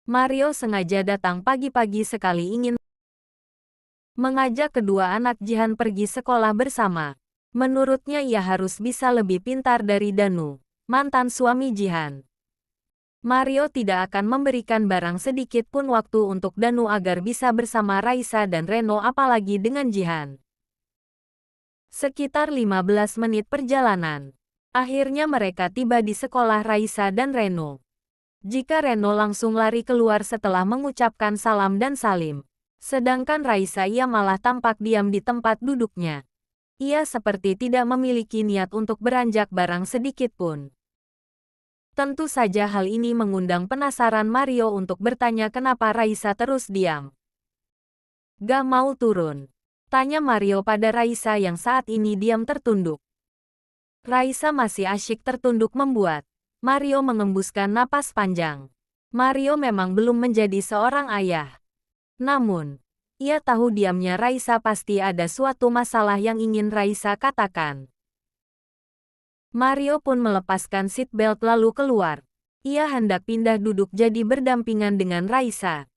Mario sengaja datang pagi-pagi sekali ingin mengajak kedua anak Jihan pergi sekolah bersama. Menurutnya ia harus bisa lebih pintar dari Danu, mantan suami Jihan. Mario tidak akan memberikan barang sedikit pun waktu untuk Danu agar bisa bersama Raisa dan Reno apalagi dengan Jihan. Sekitar 15 menit perjalanan. Akhirnya mereka tiba di sekolah Raisa dan Reno. Jika Reno langsung lari keluar setelah mengucapkan salam dan salim. Sedangkan Raisa ia malah tampak diam di tempat duduknya. Ia seperti tidak memiliki niat untuk beranjak barang sedikit pun. Tentu saja hal ini mengundang penasaran Mario untuk bertanya kenapa Raisa terus diam. Gak mau turun? Tanya Mario pada Raisa yang saat ini diam tertunduk. Raisa masih asyik tertunduk membuat Mario mengembuskan napas panjang. Mario memang belum menjadi seorang ayah. Namun, ia tahu diamnya Raisa pasti ada suatu masalah yang ingin Raisa katakan. Mario pun melepaskan seatbelt lalu keluar. Ia hendak pindah duduk jadi berdampingan dengan Raisa.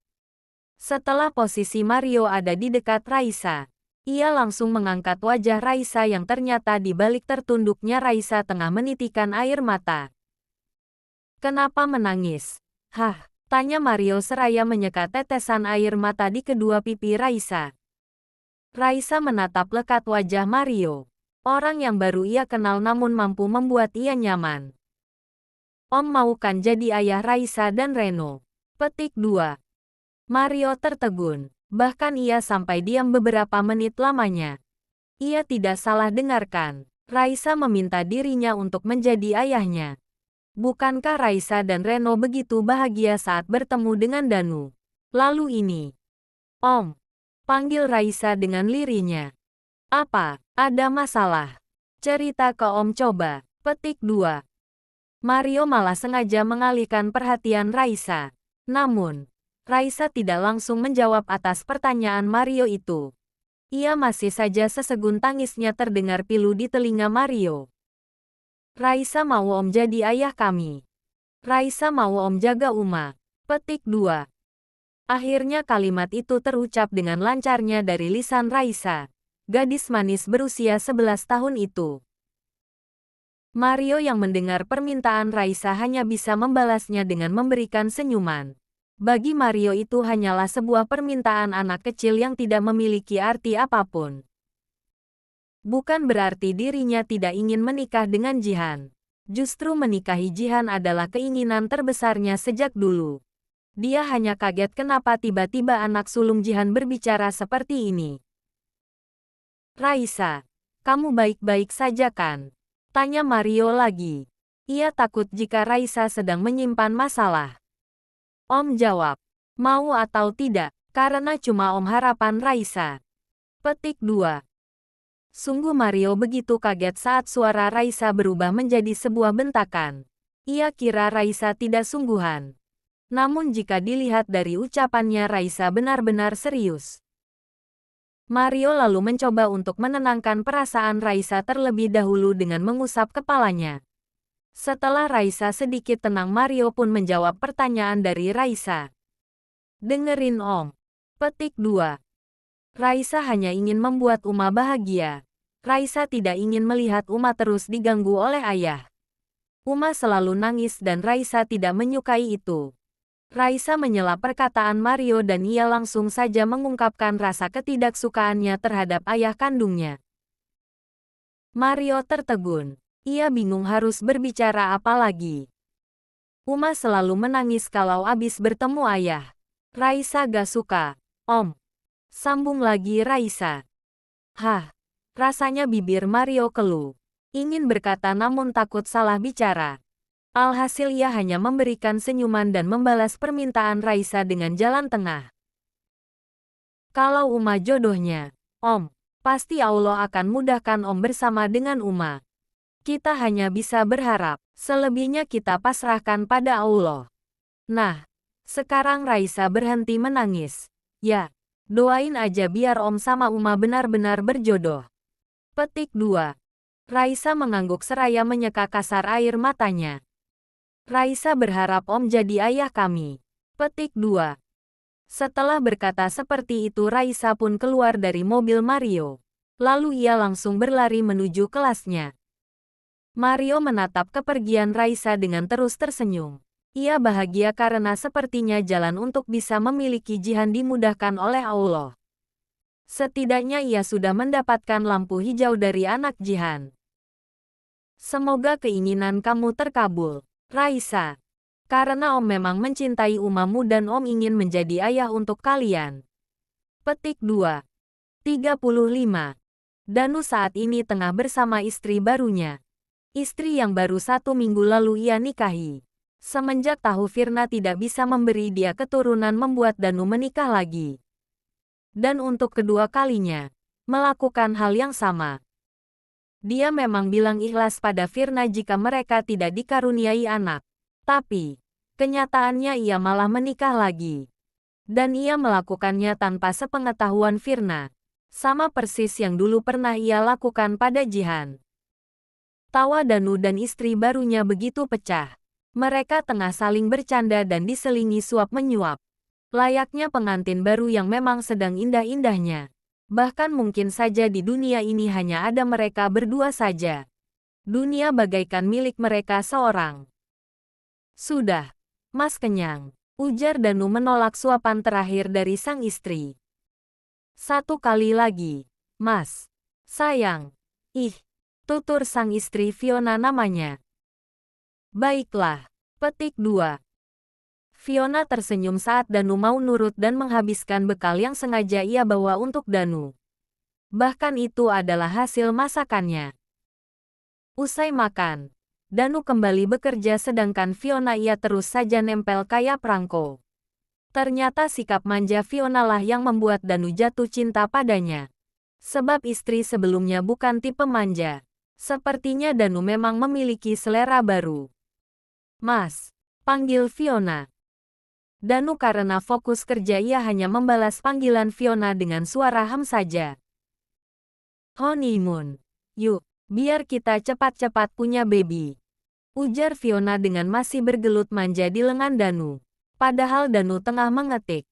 Setelah posisi Mario ada di dekat Raisa, ia langsung mengangkat wajah Raisa yang ternyata di balik tertunduknya Raisa tengah menitikan air mata. Kenapa menangis? Hah? Tanya Mario seraya menyeka tetesan air mata di kedua pipi Raisa. Raisa menatap lekat wajah Mario. Orang yang baru ia kenal namun mampu membuat ia nyaman. Om mau kan jadi ayah Raisa dan Reno? Petik 2. Mario tertegun. Bahkan ia sampai diam beberapa menit lamanya. Ia tidak salah dengarkan. Raisa meminta dirinya untuk menjadi ayahnya. Bukankah Raisa dan Reno begitu bahagia saat bertemu dengan Danu? Lalu ini. Om. Panggil Raisa dengan lirihnya. Apa? Ada masalah? Cerita ke Om coba. Petik 2. Mario malah sengaja mengalihkan perhatian Raisa. Namun, Raisa tidak langsung menjawab atas pertanyaan Mario itu. Ia masih saja sesegun tangisnya terdengar pilu di telinga Mario. Raisa mau Om jadi ayah kami. Raisa mau Om jaga Uma. Petik 2. Akhirnya kalimat itu terucap dengan lancarnya dari lisan Raisa. Gadis manis berusia 11 tahun itu. Mario yang mendengar permintaan Raisa hanya bisa membalasnya dengan memberikan senyuman. Bagi Mario itu hanyalah sebuah permintaan anak kecil yang tidak memiliki arti apapun. Bukan berarti dirinya tidak ingin menikah dengan Jihan. Justru menikahi Jihan adalah keinginan terbesarnya sejak dulu. Dia hanya kaget kenapa tiba-tiba anak sulung Jihan berbicara seperti ini. Raisa, kamu baik-baik saja kan? Tanya Mario lagi. Ia takut jika Raisa sedang menyimpan masalah. Om jawab, mau atau tidak, karena cuma Om harapan Raisa. Petik 2. Sungguh Mario begitu kaget saat suara Raisa berubah menjadi sebuah bentakan. Ia kira Raisa tidak sungguhan. Namun jika dilihat dari ucapannya Raisa benar-benar serius. Mario lalu mencoba untuk menenangkan perasaan Raisa terlebih dahulu dengan mengusap kepalanya. Setelah Raisa sedikit tenang Mario pun menjawab pertanyaan dari Raisa. Dengerin Om. Petik 2. Raisa hanya ingin membuat Uma bahagia. Raisa tidak ingin melihat Uma terus diganggu oleh ayah. Uma selalu nangis dan Raisa tidak menyukai itu. Raisa menyela perkataan Mario dan ia langsung saja mengungkapkan rasa ketidaksukaannya terhadap ayah kandungnya. Mario tertegun. Ia bingung harus berbicara apa lagi. Uma selalu menangis kalau abis bertemu ayah. Raisa gak suka. Om. Sambung lagi Raisa. Hah, rasanya bibir Mario keluh. Ingin berkata namun takut salah bicara. Alhasil ia hanya memberikan senyuman dan membalas permintaan Raisa dengan jalan tengah. Kalau Uma jodohnya, Om, pasti Allah akan mudahkan Om bersama dengan Uma. Kita hanya bisa berharap, selebihnya kita pasrahkan pada Allah. Nah, sekarang Raisa berhenti menangis. Ya. Doain aja biar Om sama Uma benar-benar berjodoh. Petik 2. Raisa mengangguk seraya menyeka kasar air matanya. Raisa berharap Om jadi ayah kami. Petik 2. Setelah berkata seperti itu Raisa pun keluar dari mobil Mario. Lalu ia langsung berlari menuju kelasnya. Mario menatap kepergian Raisa dengan terus tersenyum. Ia bahagia karena sepertinya jalan untuk bisa memiliki Jihan dimudahkan oleh Allah. Setidaknya ia sudah mendapatkan lampu hijau dari anak Jihan. Semoga keinginan kamu terkabul, Raisa. Karena Om memang mencintai umamu dan Om ingin menjadi ayah untuk kalian. Petik 2. 35. Danu saat ini tengah bersama istri barunya. Istri yang baru 1 minggu lalu ia nikahi. Semenjak tahu Firna tidak bisa memberi dia keturunan membuat Danu menikah lagi. Dan untuk kedua kalinya, melakukan hal yang sama. Dia memang bilang ikhlas pada Firna jika mereka tidak dikaruniai anak. Tapi, kenyataannya ia malah menikah lagi. Dan ia melakukannya tanpa sepengetahuan Firna. Sama persis yang dulu pernah ia lakukan pada Jihan. Tawa Danu dan istri barunya begitu pecah. Mereka tengah saling bercanda dan diselingi suap-menyuap. Layaknya pengantin baru yang memang sedang indah-indahnya. Bahkan mungkin saja di dunia ini hanya ada mereka berdua saja. Dunia bagaikan milik mereka seorang. Sudah, Mas kenyang, ujar Danu menolak suapan terakhir dari sang istri. Satu kali lagi, Mas. Sayang. Ih, tutur sang istri Fiona namanya. Baiklah. Petik 2. Fiona tersenyum saat Danu mau nurut dan menghabiskan bekal yang sengaja ia bawa untuk Danu. Bahkan itu adalah hasil masakannya. Usai makan, Danu kembali bekerja sedangkan Fiona ia terus saja nempel kayak perangko. Ternyata sikap manja Fiona lah yang membuat Danu jatuh cinta padanya. Sebab istri sebelumnya bukan tipe manja. Sepertinya Danu memang memiliki selera baru. Mas, panggil Fiona. Danu karena fokus kerja ia hanya membalas panggilan Fiona dengan suara hem saja. Honeymoon. Yuk, biar kita cepat-cepat punya baby. Ujar Fiona dengan masih bergelut manja di lengan Danu. Padahal Danu tengah mengetik.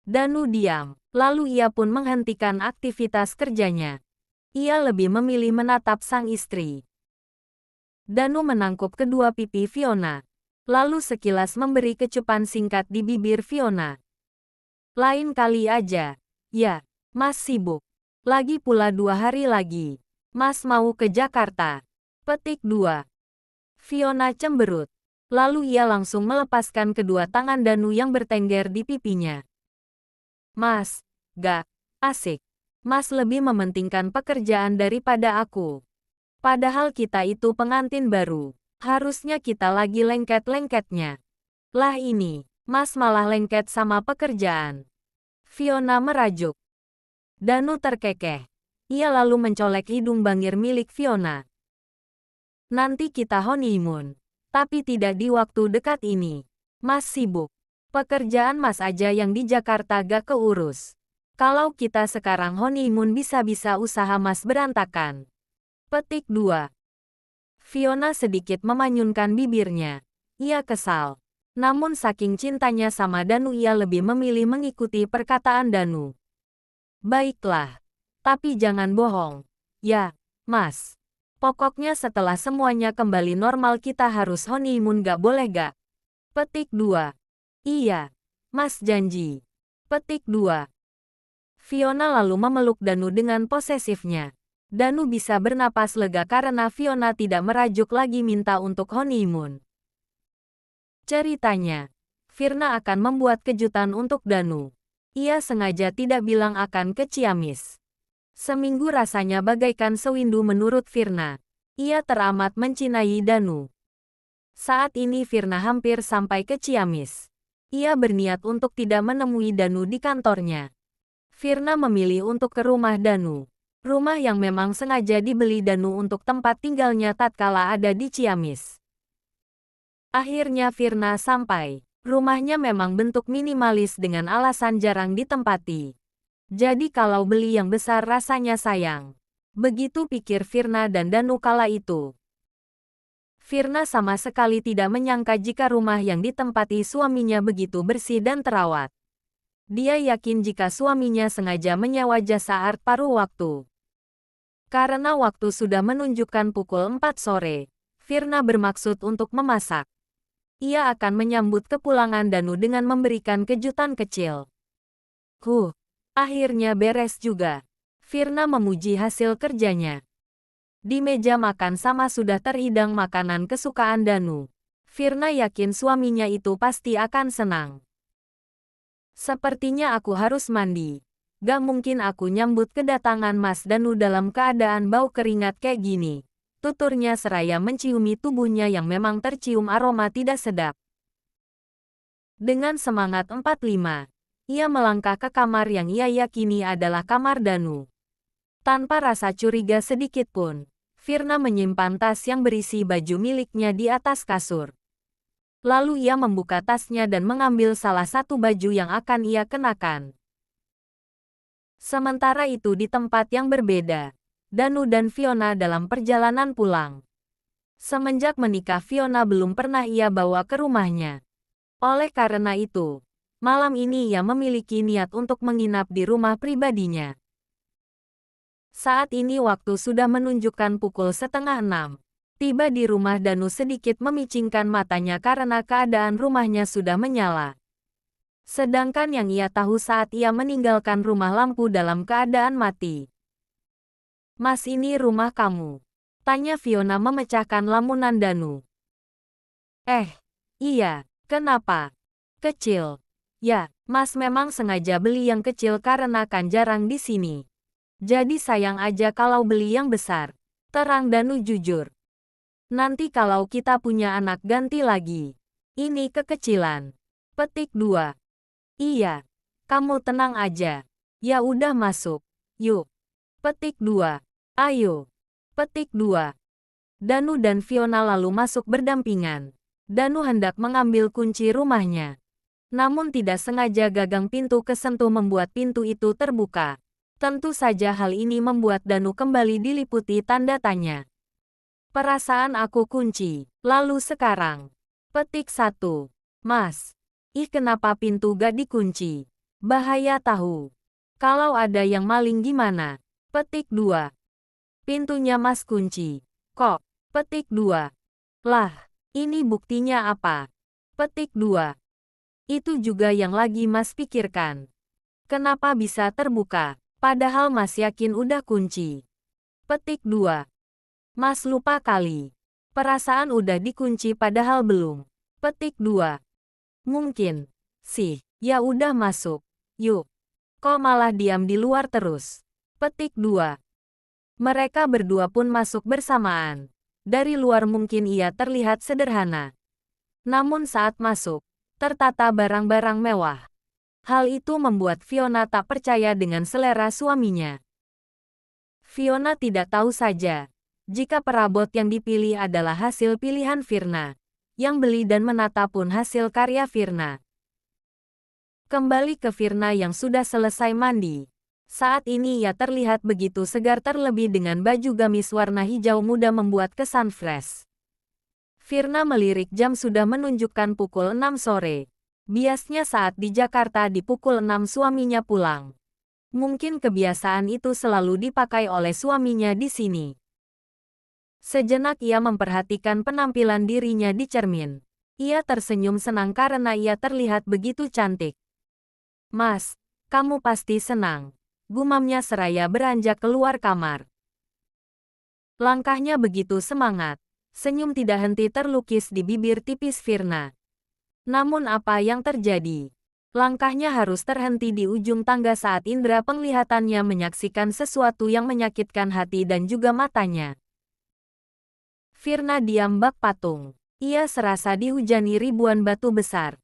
Danu diam, lalu ia pun menghentikan aktivitas kerjanya. Ia lebih memilih menatap sang istri. Danu menangkup kedua pipi Fiona. Lalu sekilas memberi kecupan singkat di bibir Fiona. Lain kali aja. Ya, Mas sibuk. Lagi pula 2 hari lagi. Mas mau ke Jakarta. Petik 2. Fiona cemberut. Lalu ia langsung melepaskan kedua tangan Danu yang bertengger di pipinya. Mas, gak asik. Mas lebih mementingkan pekerjaan daripada aku. Padahal kita itu pengantin baru. Harusnya kita lagi lengket-lengketnya. Lah ini, Mas malah lengket sama pekerjaan. Fiona merajuk. Danu terkekeh. Ia lalu mencolek hidung bangir milik Fiona. Nanti kita honeymoon. Tapi tidak di waktu dekat ini. Mas sibuk. Pekerjaan Mas aja yang di Jakarta gak keurus. Kalau kita sekarang honeymoon bisa-bisa usaha Mas berantakan. Petik 2. Fiona sedikit memanyunkan bibirnya. Ia kesal. Namun saking cintanya sama Danu ia lebih memilih mengikuti perkataan Danu. Baiklah. Tapi jangan bohong. Ya, Mas. Pokoknya setelah semuanya kembali normal kita harus honeymoon gak boleh gak? Petik 2. Iya. Mas janji. Petik 2. Fiona lalu memeluk Danu dengan posesifnya. Danu bisa bernapas lega karena Fiona tidak merajuk lagi minta untuk honeymoon. Ceritanya, Firna akan membuat kejutan untuk Danu. Ia sengaja tidak bilang akan ke Ciamis. Seminggu rasanya bagaikan sewindu menurut Firna. Ia teramat mencintai Danu. Saat ini Firna hampir sampai ke Ciamis. Ia berniat untuk tidak menemui Danu di kantornya. Firna memilih untuk ke rumah Danu. Rumah yang memang sengaja dibeli Danu untuk tempat tinggalnya tatkala ada di Ciamis. Akhirnya Firna sampai. Rumahnya memang bentuk minimalis dengan alasan jarang ditempati. Jadi kalau beli yang besar rasanya sayang. Begitu pikir Firna dan Danu kala itu. Firna sama sekali tidak menyangka jika rumah yang ditempati suaminya begitu bersih dan terawat. Dia yakin jika suaminya sengaja menyewa jasa art paruh waktu. Karena waktu sudah menunjukkan pukul 4 sore, Firna bermaksud untuk memasak. Ia akan menyambut kepulangan Danu dengan memberikan kejutan kecil. Akhirnya beres juga. Firna memuji hasil kerjanya. Di meja makan sama sudah terhidang makanan kesukaan Danu. Firna yakin suaminya itu pasti akan senang. Sepertinya aku harus mandi. Gak mungkin aku nyambut kedatangan Mas Danu dalam keadaan bau keringat kayak gini. Tuturnya seraya menciumi tubuhnya yang memang tercium aroma tidak sedap. Dengan semangat 45, ia melangkah ke kamar yang ia yakini adalah kamar Danu. Tanpa rasa curiga sedikit pun, Firna menyimpan tas yang berisi baju miliknya di atas kasur. Lalu ia membuka tasnya dan mengambil salah satu baju yang akan ia kenakan. Sementara itu di tempat yang berbeda, Danu dan Fiona dalam perjalanan pulang. Semenjak menikah Fiona belum pernah ia bawa ke rumahnya. Oleh karena itu, malam ini ia memiliki niat untuk menginap di rumah pribadinya. Saat ini waktu sudah menunjukkan pukul 5:30. Tiba di rumah Danu sedikit memicingkan matanya karena keadaan rumahnya sudah menyala. Sedangkan yang ia tahu saat ia meninggalkan rumah lampu dalam keadaan mati. "Mas, ini rumah kamu?" tanya Fiona memecahkan lamunan Danu. Iya, kenapa? Kecil. Ya, Mas memang sengaja beli yang kecil karena kan jarang di sini. Jadi sayang aja kalau beli yang besar. Terang Danu jujur. Nanti kalau kita punya anak ganti lagi. Ini kekecilan. Petik 2. Iya. Kamu tenang aja. Ya udah masuk. Yuk. Petik 2. Ayo. Petik 2. Danu dan Fiona lalu masuk berdampingan. Danu hendak mengambil kunci rumahnya. Namun tidak sengaja gagang pintu kesentuh membuat pintu itu terbuka. Tentu saja hal ini membuat Danu kembali diliputi tanda tanya. Perasaan aku kunci. Lalu sekarang. Petik 1. Mas. Kenapa pintu gak dikunci? Bahaya tahu. Kalau ada yang maling gimana? Petik 2. Pintunya Mas kunci. Kok? Petik 2. Lah, ini buktinya apa? Petik 2. Itu juga yang lagi Mas pikirkan. Kenapa bisa terbuka? Padahal Mas yakin udah kunci. Petik 2. Mas lupa kali. Perasaan udah dikunci padahal belum. Petik 2. Mungkin sih. Ya udah masuk. Yuk. Kok malah diam di luar terus? Petik 2. Mereka berdua pun masuk bersamaan. Dari luar mungkin ia terlihat sederhana. Namun saat masuk, tertata barang-barang mewah. Hal itu membuat Fiona tak percaya dengan selera suaminya. Fiona tidak tahu saja, jika perabot yang dipilih adalah hasil pilihan Firna. Yang beli dan menata pun hasil karya Firna. Kembali ke Firna yang sudah selesai mandi. Saat ini ia terlihat begitu segar terlebih dengan baju gamis warna hijau muda membuat kesan fresh. Firna melirik jam sudah menunjukkan pukul 6 sore. Biasanya saat di Jakarta di pukul 6 suaminya pulang. Mungkin kebiasaan itu selalu dipakai oleh suaminya di sini. Sejenak ia memperhatikan penampilan dirinya di cermin. Ia tersenyum senang karena ia terlihat begitu cantik. "Mas, kamu pasti senang," gumamnya seraya beranjak keluar kamar. Langkahnya begitu semangat. Senyum tidak henti terlukis di bibir tipis Firna. Namun apa yang terjadi? Langkahnya harus terhenti di ujung tangga saat indera penglihatannya menyaksikan sesuatu yang menyakitkan hati dan juga matanya. Firna diam bak patung. Ia serasa dihujani ribuan batu besar.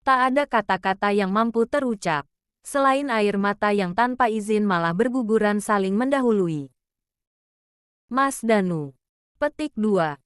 Tak ada kata-kata yang mampu terucap, selain air mata yang tanpa izin malah berguguran saling mendahului. Mas Danu. Petik 2.